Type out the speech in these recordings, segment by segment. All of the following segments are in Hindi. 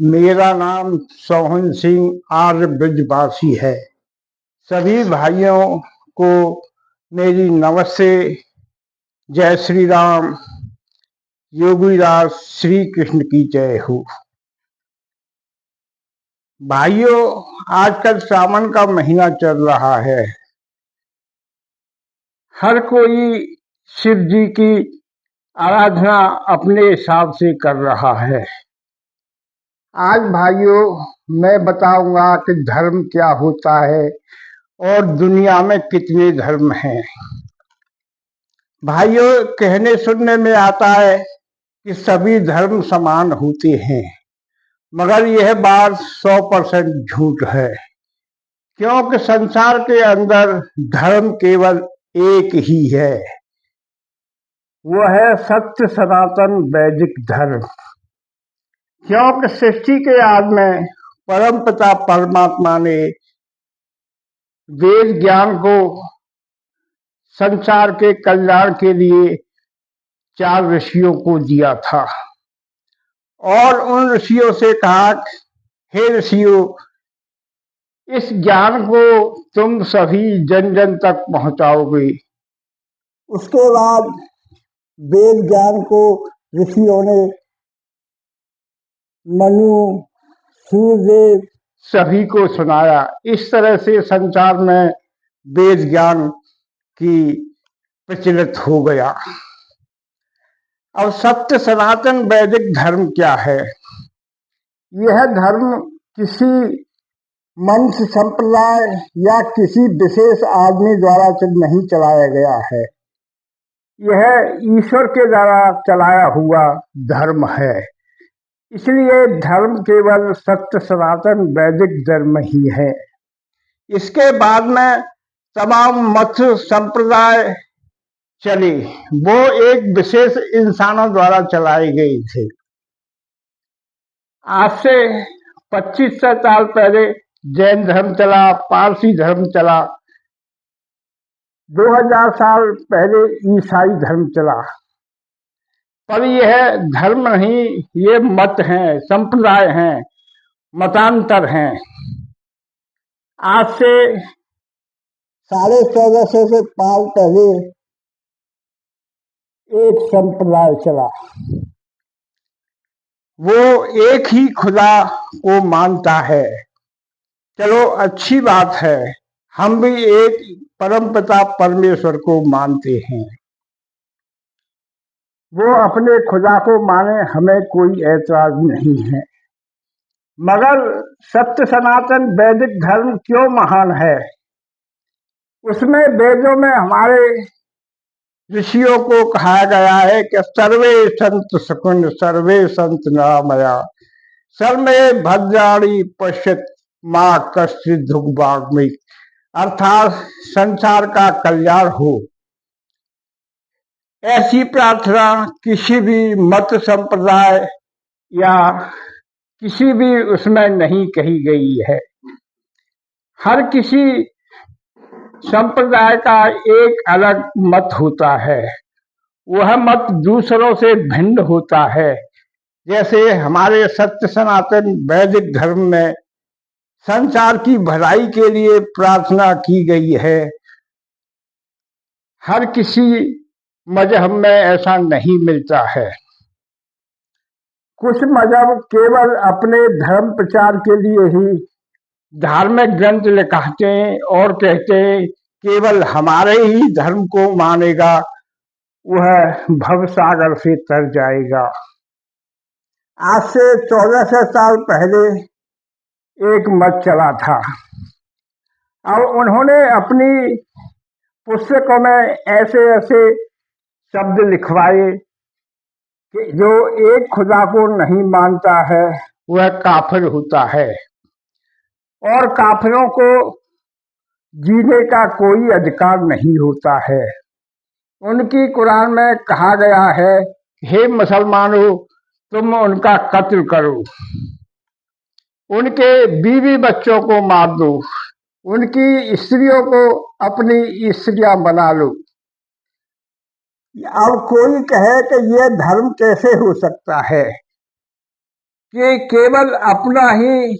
मेरा नाम सोहन सिंह आर्य ब्रजवासी है। सभी भाइयों को मेरी नमस्ते। जय श्री राम। योगीराज श्री कृष्ण की जय हो। भाइयों, आजकल सावन का महीना चल रहा है। हर कोई शिव जी की आराधना अपने हिसाब से कर रहा है। आज भाइयों मैं बताऊंगा कि धर्म क्या होता है और दुनिया में कितने धर्म हैं। भाइयों, कहने सुनने में आता है कि सभी धर्म समान होते हैं, मगर यह बात 100% झूठ है, क्योंकि संसार के अंदर धर्म केवल एक ही है। वो है सत्य सनातन वैदिक धर्म। क्योंकि सृष्टि के आदि में परमपिता परमात्मा ने वेद ज्ञान को संसार के कल्याण के लिए 4 ऋषियों को दिया था और उन ऋषियों से कहा, हे ऋषियों, इस ज्ञान को तुम सभी जन जन तक पहुंचाओगे। उसके बाद वेद ज्ञान को ऋषियों ने मनु, सूर्यदेव सभी को सुनाया। इस तरह से संसार में वेद ज्ञान की प्रचलित हो गया। अब सत्य सनातन वैदिक धर्म क्या है? यह धर्म किसी मंच संप्रदाय या किसी विशेष आदमी द्वारा नहीं चलाया गया है। यह ईश्वर के द्वारा चलाया हुआ धर्म है। इसलिए धर्म केवल सत्य सनातन वैदिक धर्म ही है। इसके बाद में तमाम मत संप्रदाय चले, वो एक विशेष इंसानों द्वारा चलाए गए थे। आज से 2500 साल पहले जैन धर्म चला, पारसी धर्म चला, 2000 साल पहले ईसाई धर्म चला। पर यह धर्म नहीं, ये मत हैं, संप्रदाय हैं, मतांतर हैं। आज से 1450 से साल पहले एक संप्रदाय चला, वो एक ही खुदा को मानता है। चलो, अच्छी बात है, हम भी एक परमपिता परमेश्वर को मानते हैं। वो अपने खुदा को माने, हमें कोई ऐतराज नहीं है। मगर सत्य सनातन वैदिक धर्म क्यों महान है? उसमें वेदों में हमारे ऋषियों को कहा गया है कि सर्वे संत सुकुन सर्वे संत नामया सर्वे भद्राणी पश्यत माँ कश्चित् दुर्भाग्यमी। अर्थात संसार का कल्याण हो, ऐसी प्रार्थना किसी भी मत संप्रदाय या किसी भी उसमें नहीं कही गई है। हर किसी संप्रदाय का एक अलग मत होता है, वह मत दूसरों से भिन्न होता है। जैसे हमारे सत्य सनातन वैदिक धर्म में संसार की भलाई के लिए प्रार्थना की गई है। हर किसी मजहब में ऐसा नहीं मिलता है। कुछ मजहब केवल अपने धर्म प्रचार के लिए ही धार्मिक ग्रंथ लिखाते हैं और कहते हैं केवल हमारे ही धर्म को मानेगा वह भव सागर से तर जाएगा। आज से 1400 साल पहले एक मत चला था और उन्होंने अपनी पुस्तकों में ऐसे ऐसे शब्द लिखवाए कि जो एक खुदा को नहीं मानता है वह काफिर होता है और काफिरों को जीने का कोई अधिकार नहीं होता है। उनकी कुरान में कहा गया है, हे मुसलमानों, तुम उनका कत्ल करो, उनके बीवी बच्चों को मार दो, उनकी स्त्रियों को अपनी स्त्रियां बना लो। अब कोई कहे कि यह धर्म कैसे हो सकता है? कि केवल अपना ही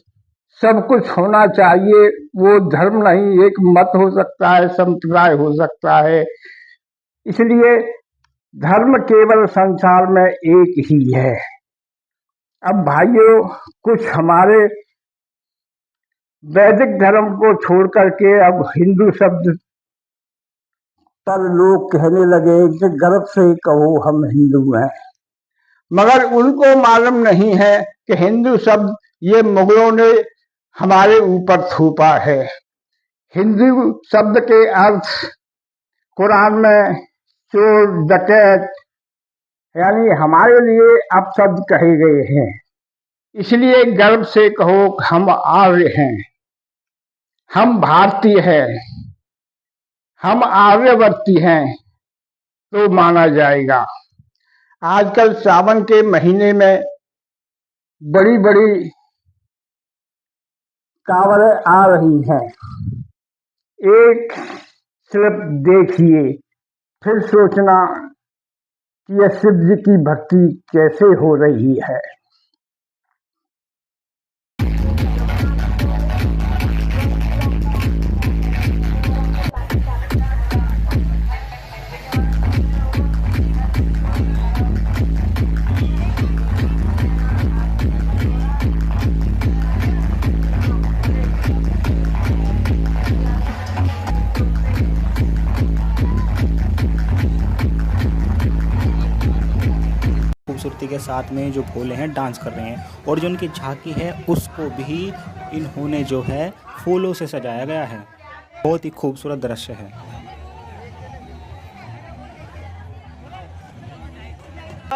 सब कुछ होना चाहिए, वो धर्म नहीं, एक मत हो सकता है, संप्रदाय हो सकता है। इसलिए धर्म केवल संसार में एक ही है। अब भाइयों, कुछ हमारे वैदिक धर्म को छोड़ करके अब हिंदू शब्द पर लोग कहने लगे कि गर्व से कहो हम हिंदू हैं, मगर उनको मालूम नहीं है कि हिंदू शब्द ये मुगलों ने हमारे ऊपर थोपा है। हिंदू शब्द के अर्थ कुरान में चोर, डकैत, यानी हमारे लिए अपशब्द कहे गए हैं। इसलिए गर्व से कहो हम आर्य हैं, हम भारतीय हैं, हम आर्यवर्ती हैं, तो माना जाएगा। आजकल सावन के महीने में बड़ी बड़ी कांवरें आ रही हैं। एक सिर्फ देखिए, फिर सोचना कि यह शिव जी की भक्ति कैसे हो रही है। खूबसूरती के साथ में जो भोले हैं डांस कर रहे हैं, और जो उनकी झांकी है उसको भी इन्होंने जो है फूलों से सजाया गया है। बहुत ही खूबसूरत दृश्य है।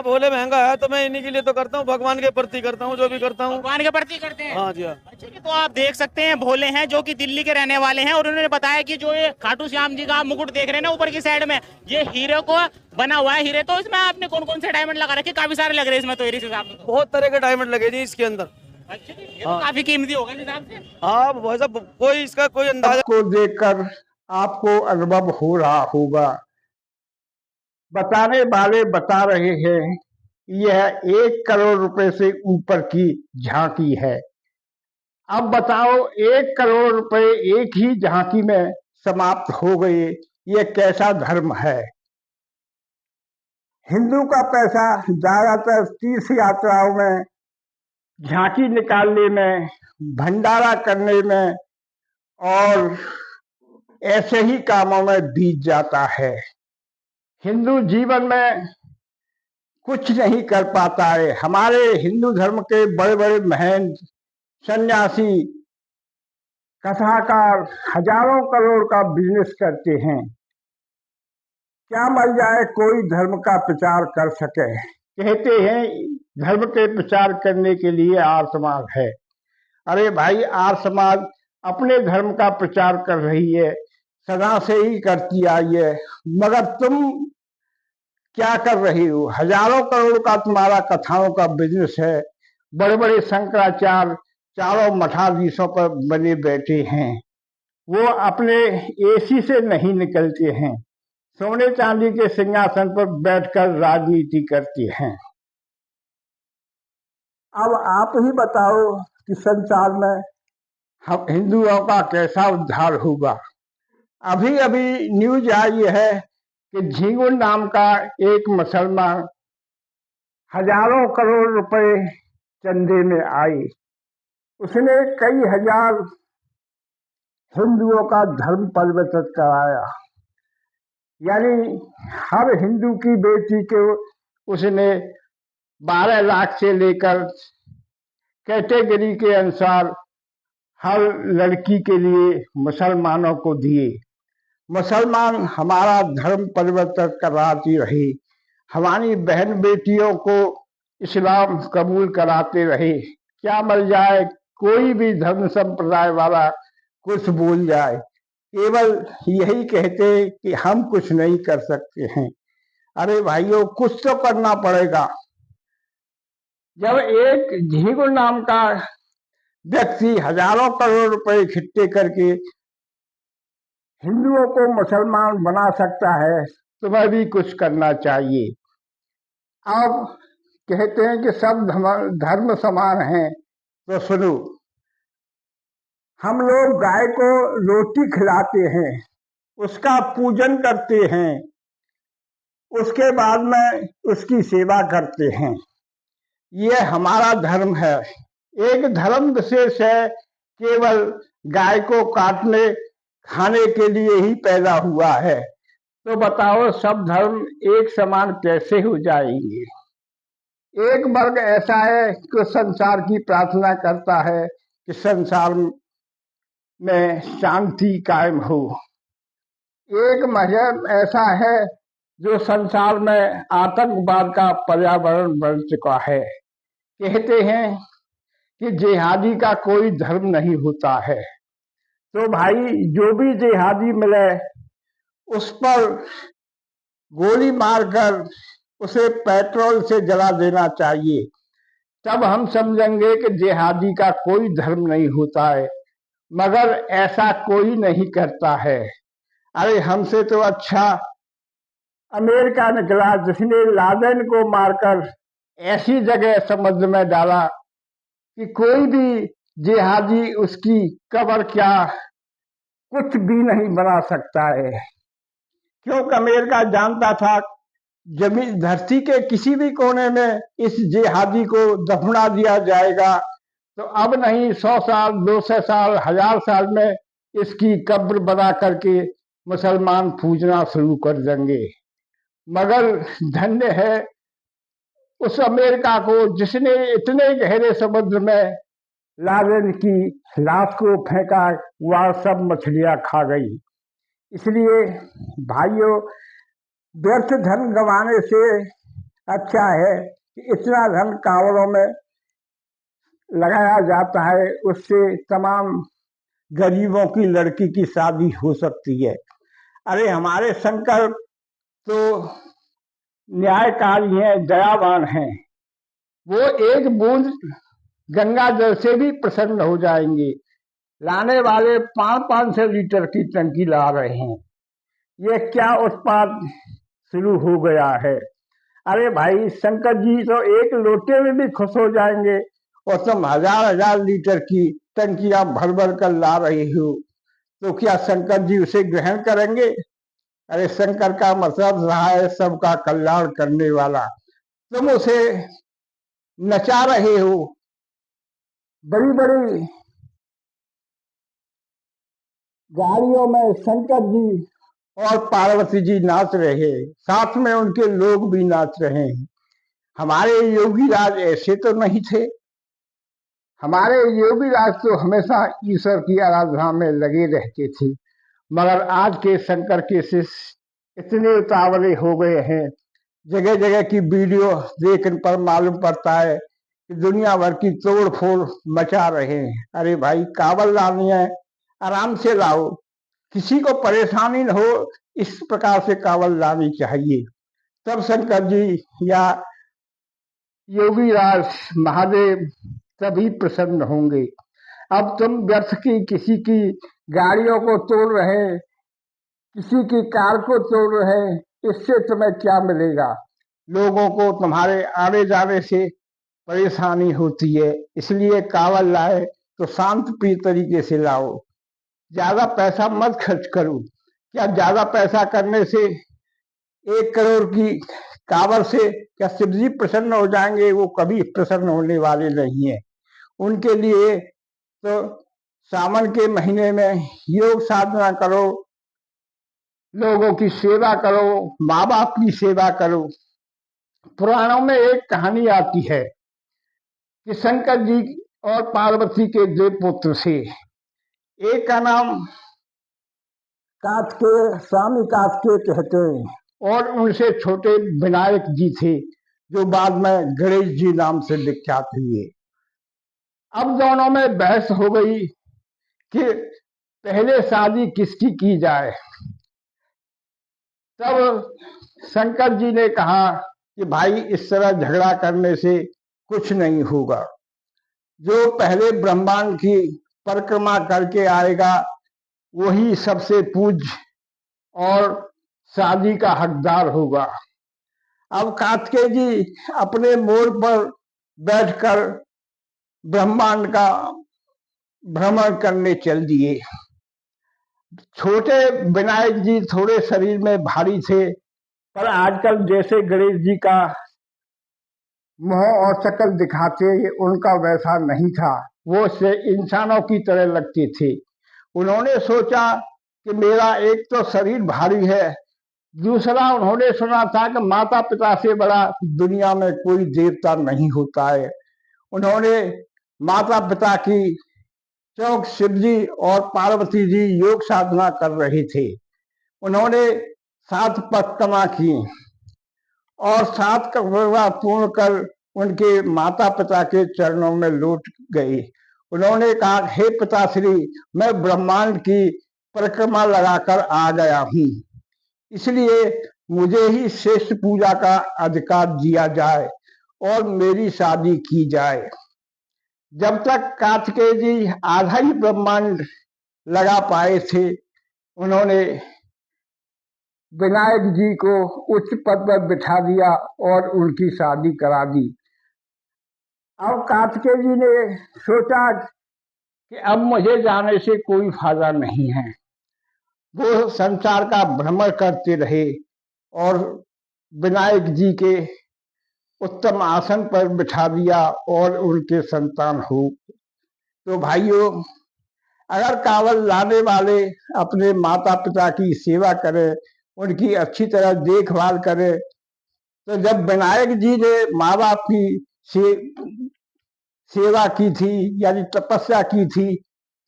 भोले महंगा है तो मैं इन्हीं के लिए तो करता हूँ, भगवान के प्रति करता हूँ, जो भी करता हूँ भगवान के प्रति करते हैं। हाँ जी हाँ। अच्छा जी, तो आप देख सकते हैं भोले हैं जो कि दिल्ली के रहने वाले हैं, और उन्होंने बताया कि जो ये खाटू श्याम जी का मुकुट देख रहे हैं ना ऊपर की साइड में, ये हीरे को बना हुआ है। हीरे तो इसमें आपने कौन कौन से डायमंड लगा रखे? काफी सारे लग रहे हैं इसमें तो, इस हिसाब से बहुत तरह के डायमंड लगे जी इसके अंदर। अच्छा जी, ये तो काफी कीमती होगा इस हिसाब से। हाँ भाई साहब, कोई इसका कोई अंदाजा को देखकर आपको अनुभव हो रहा होगा। बताने वाले बता रहे हैं यह 1 करोड़ रुपए से ऊपर की झांकी है। अब बताओ, 1 करोड़ रुपए एक ही झांकी में समाप्त हो गए, ये कैसा धर्म है? हिंदू का पैसा ज्यादातर तीर्थ यात्राओं में, झांकी निकालने में, भंडारा करने में और ऐसे ही कामों में बीत जाता है। हिंदू जीवन में कुछ नहीं कर पाता है। हमारे हिंदू धर्म के बड़े बड़े महंत, सन्यासी, कथाकार हजारों करोड़ का बिजनेस करते हैं। क्या मर जाए कोई धर्म का प्रचार कर सके? कहते हैं धर्म के प्रचार करने के लिए आर्य समाज है। अरे भाई, आर्य समाज अपने धर्म का प्रचार कर रही है, सदा से ही करती आई है, मगर तुम क्या कर रही हो? हजारों करोड़ का तुम्हारा कथाओं का बिजनेस है। बड़े बड़े शंकराचार्य चारों मठाधीशों पर बने बैठे हैं, वो अपने एसी से नहीं निकलते हैं, सोने चांदी के सिंहासन पर बैठकर राजनीति करते हैं। अब आप ही बताओ कि संसार में हम हिंदुओं का कैसा उद्धार होगा? अभी अभी न्यूज आई है कि झिंगुर नाम का एक मुसलमान हजारों करोड़ रुपए चंदे में आई। उसने कई हजार हिंदुओं का धर्म परिवर्तन कराया। यानी हर हिंदू की बेटी को उसने 12 लाख से लेकर कैटेगरी के अनुसार हर लड़की के लिए मुसलमानों को दिए। मुसलमान हमारा धर्म परिवर्तन कराती रही, हमारी बहन बेटियों को इस्लाम कबूल कराते रहे। क्या मर जाए कोई भी धर्म संप्रदाय वाला कुछ बोल जाए, केवल यही कहते कि हम कुछ नहीं कर सकते हैं। अरे भाइयों, कुछ तो करना पड़ेगा। जब एक झींगुर नाम का व्यक्ति हजारों करोड़ रुपए इकट्ठे करके हिंदुओं को मुसलमान बना सकता है, तुम्हें भी कुछ करना चाहिए। अब कहते हैं कि सब धर्म समान हैं, तो सुनो, हम लोग गाय को रोटी खिलाते हैं, उसका पूजन करते हैं, उसके बाद में उसकी सेवा करते हैं। ये हमारा धर्म है। एक धर्म विशेष है, केवल गाय को काटने खाने के लिए ही पैदा हुआ है। तो बताओ, सब धर्म एक समान कैसे हो जाएंगे? एक वर्ग ऐसा है कि संसार की प्रार्थना करता है कि संसार में शांति कायम हो। एक मजहब ऐसा है जो संसार में आतंकवाद का पर्यावरण बन चुका है। कहते हैं कि जिहादी का कोई धर्म नहीं होता है। तो भाई, जो भी जिहादी मिले उस पर गोली मारकर उसे पेट्रोल से जला देना चाहिए। तब हम समझेंगे कि जिहादी का कोई धर्म नहीं होता है। मगर ऐसा कोई नहीं करता है। अरे, हमसे तो अच्छा अमेरिका निकला, जिसने लादेन को मारकर ऐसी जगह समुद्र में डाला कि कोई भी जिहादी उसकी कब्र क्या कुछ भी नहीं बना सकता है। क्योंकि अमेरिका जानता था जमीन धरती के किसी भी कोने में इस जिहादी को दफना दिया जाएगा, तो अब नहीं 100 साल, 200 साल, 1000 साल में इसकी कब्र बना करके मुसलमान पूजना शुरू कर देंगे। मगर धन्य है उस अमेरिका को जिसने इतने गहरे समुद्र में लादेन की लाश को फेंका, वह सब मछलियां खा गई। इसलिए भाइयों, व्यर्थ धन गंवाने से अच्छा है कि इतना धन कांवड़ों में लगाया जाता है, उससे तमाम गरीबों की लड़की की शादी हो सकती है। अरे, हमारे शंकर तो न्यायकारी हैं, दयावान हैं। वो एक बूंद गंगा जल से भी प्रसन्न हो जाएंगे। लाने वाले 500 लीटर की टंकी ला रहे हैं। ये क्या उत्पाद शुरू हो गया है? अरे भाई, शंकर जी तो एक लोटे में भी खुश हो जाएंगे और तुम 1000 लीटर की टंकियां भर भर कर ला रही हो, तो क्या शंकर जी उसे ग्रहण करेंगे? अरे, शंकर का मतलब रहा है सबका कल्याण करने वाला। तुम उसे नचा रहे हो। बड़ी बड़ी गाड़ियों में शंकर जी और पार्वती जी नाच रहे, साथ में उनके लोग भी नाच रहे हैं। हमारे योगी राज ऐसे तो नहीं थे। हमारे योगी राज तो हमेशा ईश्वर की आराधना में लगे रहते थे। मगर आज के शंकर के शिष्य इतने उतावले हो गए हैं, जगह जगह की वीडियो देखने पर मालूम पड़ता है कि दुनिया भर की तोड़ फोड़ मचा रहे हैं। अरे भाई, कावड़ लानी है, आराम से लाओ, किसी को परेशानी न हो, इस प्रकार से कावड़ लानी चाहिए। तब शंकर जी या योगी राज महादेव तभी प्रसन्न होंगे। अब तुम व्यर्थ की किसी की गाड़ियों को तोड़ रहे, किसी की कार को तोड़ रहे, इससे तुम्हें क्या मिलेगा? लोगों को तुम्हारे आने जाने से परेशानी होती है। इसलिए कावड़ लाए तो शांत प्रिय तरीके से लाओ, ज्यादा पैसा मत खर्च करो। क्या ज्यादा पैसा करने से 1 करोड़ की कावड़ से क्या शिव जी प्रसन्न हो जाएंगे? वो कभी प्रसन्न होने वाले नहीं है। उनके लिए तो सावन के महीने में योग साधना करो, लोगों की सेवा करो, माँ बाप की सेवा करो। पुराणों में एक कहानी आती है कि शंकर जी और पार्वती के 2 पुत्र से, एक का नाम कार्तिकेय, स्वामी कार्तिकेय कहते हैं, और उनसे छोटे विनायक जी थे, जो बाद में गणेश जी नाम से विख्यात हुए। अब दोनों में बहस हो गई कि पहले शादी किसकी की जाए। तब शंकर जी ने कहा कि भाई, इस तरह झगड़ा करने से कुछ नहीं होगा। जो पहले ब्रह्मांड की परिक्रमा करके आएगा वही सबसे पूज्य और शादी का हकदार होगा। अब कार्तिकेय जी अपने मोड़ पर बैठकर ब्रह्मांड का भ्रमण करने चल दिए। छोटे विनायक जी थोड़े शरीर में भारी थे, पर आजकल जैसे गणेश जी का मुंह और शक्ल दिखाते उनका वैसा नहीं था, वो से इंसानों की तरह लगते थे। उन्होंने सोचा कि मेरा एक तो शरीर भारी है, दूसरा उन्होंने सुना था कि माता पिता से बड़ा दुनिया में कोई देवता नहीं होता है। उन्होंने माता पिता की चौक शिव जी और पार्वती जी योग साधना कर रहे थे। उन्होंने 7 परिक्रमा की और 7 परिक्रमा पूर्ण कर उनके माता पिता के चरणों में लौट गए। उन्होंने कहा, हे पिताश्री, मैं ब्रह्मांड की परिक्रमा लगाकर आ गया हूँ, इसलिए मुझे ही श्रेष्ठ पूजा का अधिकार दिया जाए और मेरी शादी की जाए। जब तक कार्तिकेय जी आधा ही ब्रह्मांड लगा पाए थे, उन्होंने विनायक जी को उच्च पद पर बिठा दिया और उनकी शादी करा दी। अब कार्तिकेय जी ने सोचा कि अब मुझे जाने से कोई फायदा नहीं है। वो संसार का भ्रमण करते रहे और विनायक जी के उत्तम आसन पर बिठा दिया और उनके संतान हो। तो भाइयों, अगर कांवड़ लाने वाले अपने माता पिता की सेवा करें, उनकी अच्छी तरह देखभाल करें, तो जब विनायक जी ने माँ बाप की सेवा की थी यानी तपस्या की थी,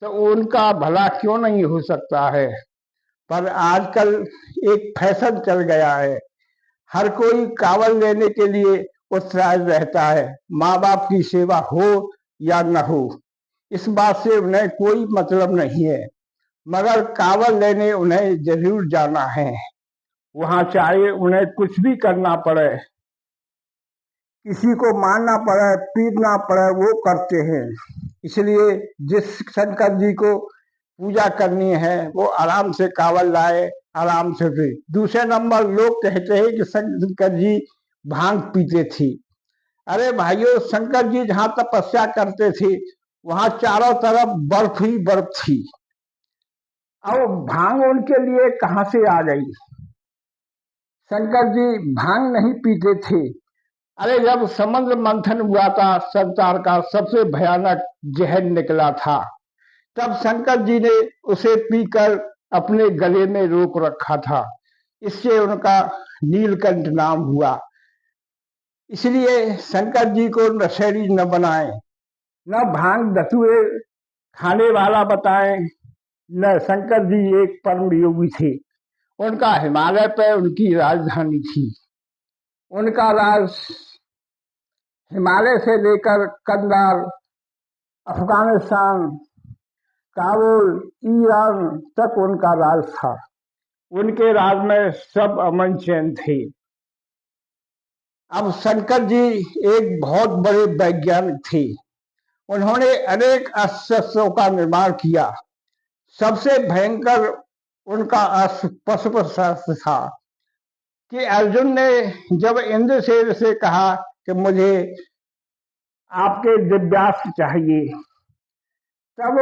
तो उनका भला क्यों नहीं हो सकता है। पर आजकल एक फैशन चल गया है, हर कोई कांवड़ लेने के लिए उत्साहित रहता है, माँ बाप की सेवा हो या न हो, इस बात से उन्हें कोई मतलब नहीं है, मगर कांवड़ लेने उन्हें जरूर जाना है। वहां चाहे उन्हें कुछ भी करना पड़े, किसी को मारना पड़े, पीटना पड़े, वो करते हैं। इसलिए जिस शंकर जी को पूजा करनी है वो आराम से कांवड़ लाए, आराम से भी। दूसरे नंबर, लोग कहते हैं कि शंकर जी भांग पीते थे। अरे भाइयों, शंकर जी जहां तपस्या करते थे वहां चारों तरफ बर्फ ही बर्फ थी। अब भांग उनके लिए कहां से आ गई। शंकर जी भांग नहीं पीते थे। अरे जब समुद्र मंथन हुआ था, संसार का सबसे भयानक जहर निकला था, तब शंकर जी ने उसे पीकर अपने गले में रोक रखा था। इससे उनका नीलकंठ नाम हुआ। इसलिए शंकर जी को नशेड़ी न बनाए, न भांग धतूरे खाने वाला बताएं, न। शंकर जी एक परम योगी थे। उनका हिमालय पर उनकी राजधानी थी। उनका राज हिमालय से लेकर कंधार, अफगानिस्तान, काबुल, ईरान तक उनका राज था। उनके राज में सब अमन चैन थे। अब शंकर जी एक बहुत बड़े वैज्ञानिक थे। उन्होंने अनेक अस्त्रों का निर्माण किया। सबसे भयंकर उनका अस्त्र पशुपशास्त्र था कि अर्जुन ने जब इंद्रसेन से कहा कि मुझे आपके दिव्यास्त्र चाहिए, तब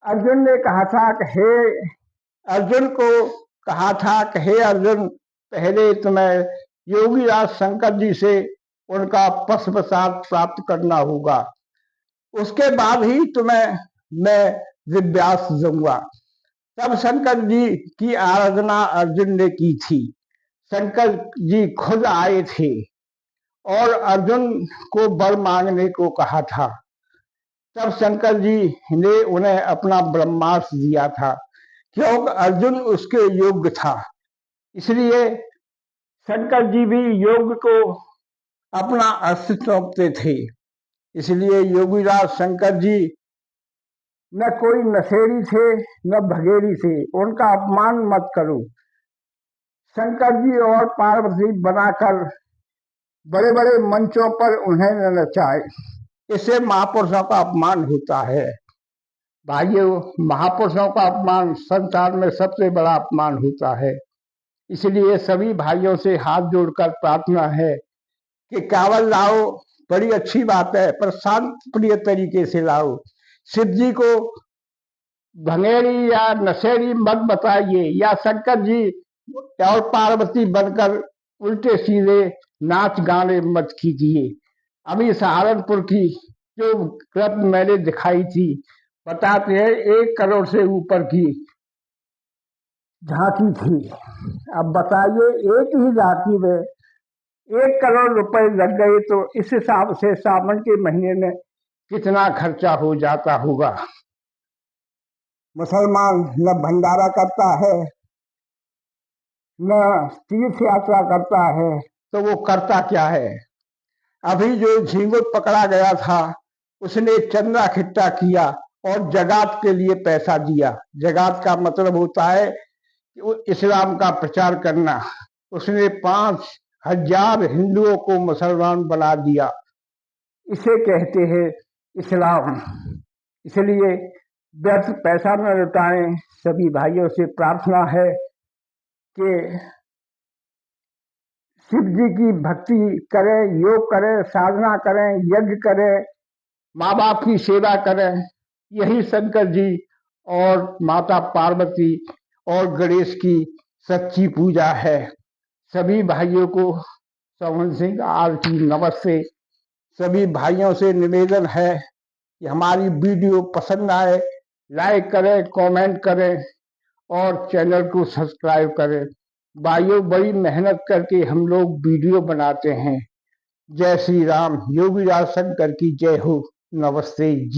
अर्जुन ने कहा था कि हे अर्जुन को कहा था कि हे अर्जुन, पहले तुम्हें योगीराज शंकर जी से उनका पशुपशास्त्र प्राप्त करना होगा, उसके बाद ही तुम्हें मैं दिव्यास्त्र दूंगा। तब शंकर जी की आराधना अर्जुन ने की थी। शंकर जी खुद आए थे और अर्जुन को वर मांगने को कहा था। तब शंकर जी ने उन्हें अपना ब्रह्मास्त्र दिया था, क्योंकि अर्जुन उसके योग्य था। इसलिए शंकर जी भी योग को अपना अस्त्र सौंपते थे। इसलिए योगीराज शंकर जी न कोई नशेड़ी थे न भगेड़ी थे। उनका अपमान मत करो। शंकर जी और पार्वती बनाकर बड़े बड़े मंचों पर उन्हें न नचाए, इससे महापुरुषों का अपमान होता है। भाइयों, महापुरुषों का अपमान संसार में सबसे बड़ा अपमान होता है। इसलिए सभी भाइयों से हाथ जोड़कर प्रार्थना है कि कांवड़ लाओ, बड़ी अच्छी बात है, पर शांत प्रिय तरीके से लाओ। शिव जी को भंगेरी या नशेड़ी मत बताइए, या शंकर जी और पार्वती बनकर उल्टे सीधे नाच गाने मत कीजिए। अभी सहारनपुर की जो क्लिप मैंने दिखाई थी, बताते हैं 1 करोड़ से ऊपर की झांकी थी। अब बताइए, एक ही झांकी में 1 करोड़ रुपए लग गए, तो इस हिसाब से सावन के महीने में कितना खर्चा हो जाता होगा। मुसलमान न भंडारा करता है, न तीर्थ यात्रा करता है, तो वो करता क्या है। अभी जो झींगुर पकड़ा गया था, उसने चंदा इकट्ठा किया और जगात के लिए पैसा दिया। जगात का मतलब होता है कि इस्लाम का प्रचार करना। उसने 5,000 हिंदुओं को मुसलमान बना दिया। इसे कहते हैं इस्लाम। इसलिए व्यर्थ पैसा न लुटाएं। सभी भाइयों से प्रार्थना है कि शिव जी की भक्ति करें, योग करें, साधना करें, यज्ञ करें, माँ बाप की सेवा करें। यही शंकर जी और माता पार्वती और गणेश की सच्ची पूजा है। सभी भाइयों को श्रवण सिंह आर की नमस्ते। सभी भाइयों से निवेदन है कि हमारी वीडियो पसंद आए, लाइक करें, कमेंट करें और चैनल को सब्सक्राइब करें। भाइयों, बड़ी मेहनत करके हम लोग वीडियो बनाते हैं। जय श्री राम। योगीराज शंकर की जय हो। नमस्ते जी।